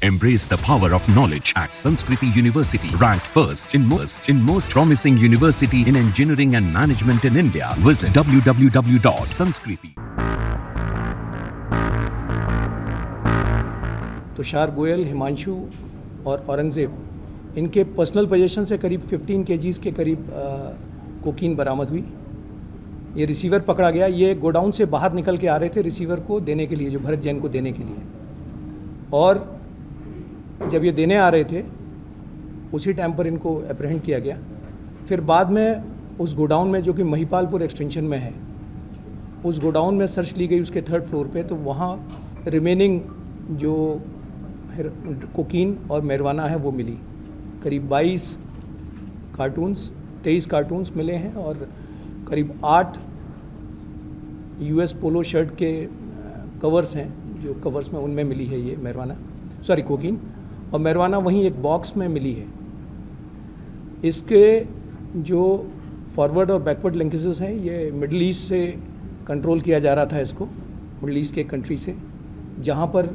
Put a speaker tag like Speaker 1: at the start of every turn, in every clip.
Speaker 1: Embrace the power of knowledge at Sanskriti University, ranked first in most promising university in engineering and management in India. Visit www.sanskriti.
Speaker 2: Tushar Goyal, Himanshu और औरंगजेब, इनके personal position से करीब 15 kgs के करीब cocaine बरामद हुई। ये रिसीवर पकड़ा गया। ये गोडाउन से बाहर निकल के आ रहे थे रिसीवर को देने के लिए, जो भरत जैन को देने के लिए, और जब ये देने आ रहे थे उसी टाइम पर इनको अप्रहेंड किया गया। फिर बाद में उस गोडाउन में, जो कि महिपालपुर एक्सटेंशन में है, उस गोडाउन में सर्च ली गई उसके 3rd फ्लोर पे, तो वहाँ रिमेनिंग जो कोकीन और मैरिजुआना है वो मिली। करीब 22 कार्टून्स, 23 कार्टून्स मिले हैं और करीब 8 US पोलो शर्ट के कवर्स हैं, जो कवर्स में उनमें मिली है ये कोकीन, और मैरिजुआना वहीं एक बॉक्स में मिली है। इसके जो फॉरवर्ड और बैकवर्ड लिंकेजेस हैं, ये मिडल ईस्ट से कंट्रोल किया जा रहा था इसको, मिडल ईस्ट के कंट्री से, जहाँ पर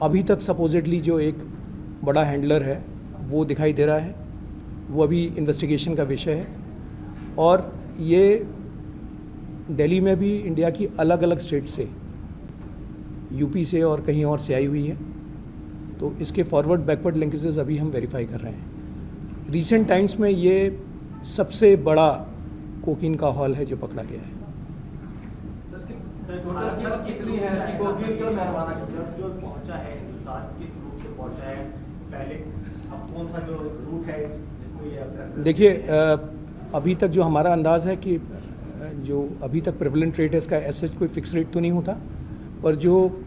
Speaker 2: अभी तक सपोजिटली जो एक बड़ा हैंडलर है वो दिखाई दे रहा है। वो अभी इन्वेस्टिगेशन का विषय है। और ये दिल्ली में भी इंडिया की अलग अलग स्टेट से, यूपी से और कहीं और से आई हुई है। तो इसके फॉरवर्ड बैकवर्ड लिंकेजेस अभी हम वेरीफाई कर रहे हैं। रीसेंट टाइम्स में ये सबसे बड़ा कोकीन का हॉल है जो पकड़ा गया है। देखिए, अभी तक जो हमारा अंदाज़ है कि जो अभी तक प्रेवलेंट रेट है इसका, ऐसे कोई फिक्स रेट तो नहीं होता, पर जो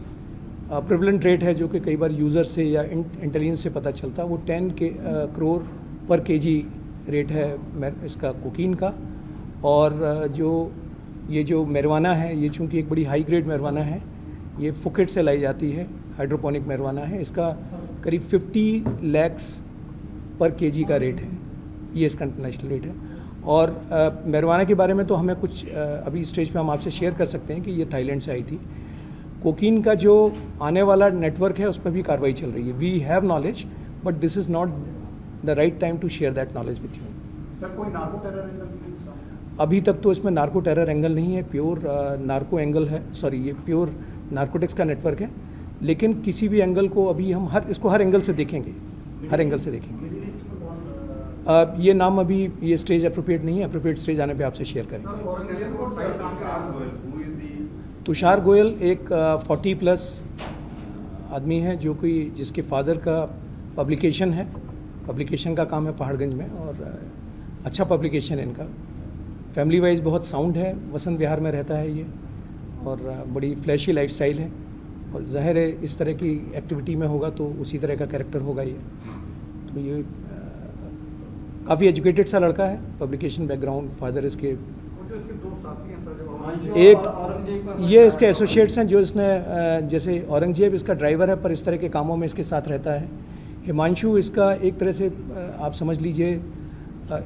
Speaker 2: प्रेवलेंट रेट है जो कि कई बार यूज़र से या इंटेलिजेंस से पता चलता है, वो 10 करोड़ पर केजी रेट है इसका कोकीन का। और जो मैरिजुआना है, ये चूँकि एक बड़ी हाई ग्रेड मैरिजुआना है, ये फुकेट से लाई जाती है, हाइड्रोपोनिक मैरिजुआना है। इसका करीब 50 लाख पर केजी का रेट है, ये इसका इंटरनेशनल रेट है। और मैरिजुआना के बारे में तो हमें कुछ अभी स्टेज पे हम आपसे शेयर कर सकते हैं कि ये थाईलैंड से आई थी। कोकीन का जो आने वाला नेटवर्क है उस पर भी कार्रवाई चल रही है। We have knowledge, but this is not the right time to share that knowledge with you.
Speaker 3: Sir, कोई नार्को टेरर एंगल?
Speaker 2: अभी तक तो इसमें नार्को टेरर एंगल नहीं है, प्योर नार्को एंगल है, ये प्योर नार्कोटिक्स का नेटवर्क है। लेकिन किसी भी एंगल को अभी हम इसको हर एंगल से देखेंगे, हर एंगल से देखेंगे। ये नाम अभी, ये स्टेज अप्रोप्रिएट नहीं है, अप्रोप्रिएट स्टेज आने पे आपसे शेयर करेंगे। तुषार गोयल एक 40 प्लस आदमी है, जो कि जिसके फादर का पब्लिकेशन है, पब्लिकेशन का काम है पहाड़गंज में, और अच्छा पब्लिकेशन है इनका। फैमिली वाइज बहुत साउंड है, वसंत विहार में रहता है ये, और बड़ी फ्लैशी लाइफस्टाइल है, और जाहिर है इस तरह की एक्टिविटी में होगा तो उसी तरह का कैरेक्टर होगा ये। तो ये काफ़ी एजुकेटेड सा लड़का है, पब्लिकेशन बैकग्राउंड, फादर इसके एक ये इसके एसोसिएट्स हैं, जो इसने जैसे औरंगजेब इसका ड्राइवर है, पर इस तरह के कामों में इसके साथ रहता है। हिमांशु इसका एक तरह से आप समझ लीजिए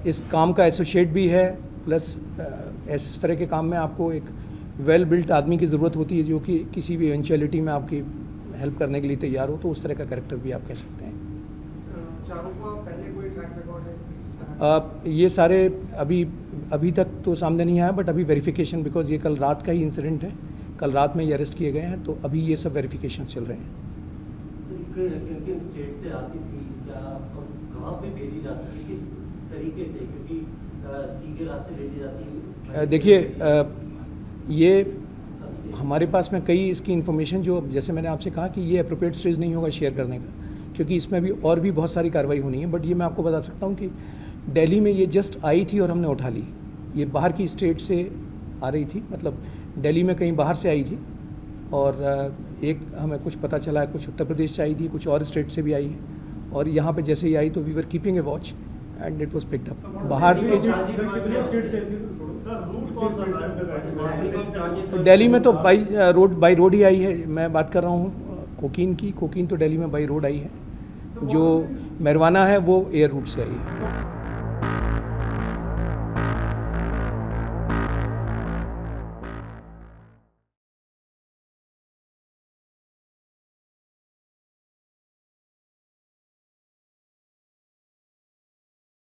Speaker 2: इस काम का एसोसिएट भी है, प्लस इस तरह के काम में आपको एक वेल बिल्ट आदमी की ज़रूरत होती है, जो कि किसी भी इवेंचुअलिटी में आपकी हेल्प करने के लिए तैयार हो, तो उस तरह का कैरेक्टर भी आप कह सकते हैं। ये सारे अभी तक तो सामने नहीं आया, बट अभी वेरिफिकेशन, बिकॉज ये कल रात का ही इंसिडेंट है, कल रात में ये अरेस्ट किए गए हैं, तो अभी ये सब वेरिफिकेशन चल रहे हैं। देखिए, ये हमारे पास में कई इसकी इन्फॉर्मेशन, जो जैसे मैंने आपसे कहा कि ये अप्रोप्रिएट स्टेज नहीं होगा शेयर करने का, क्योंकि इसमें भी और भी बहुत सारी कार्रवाई होनी है। बट ये मैं आपको बता सकता हूँ कि दिल्ली में ये जस्ट आई थी और हमने उठा ली। ये बाहर की स्टेट से आ रही थी, मतलब दिल्ली में कहीं बाहर से आई थी, और एक हमें कुछ पता चला है कुछ उत्तर प्रदेश से आई थी, कुछ और स्टेट से भी आई है, और यहाँ पे जैसे ही आई तो we were keeping a watch and it was picked up. बाहर के दिल्ली में तो बाई रोड ही आई है। मैं बात कर रहा हूँ कोकीन की। कोकीन तो दिल्ली में बाई रोड आई है, जो मैरिजुआना है वो एयर रूट से आई है।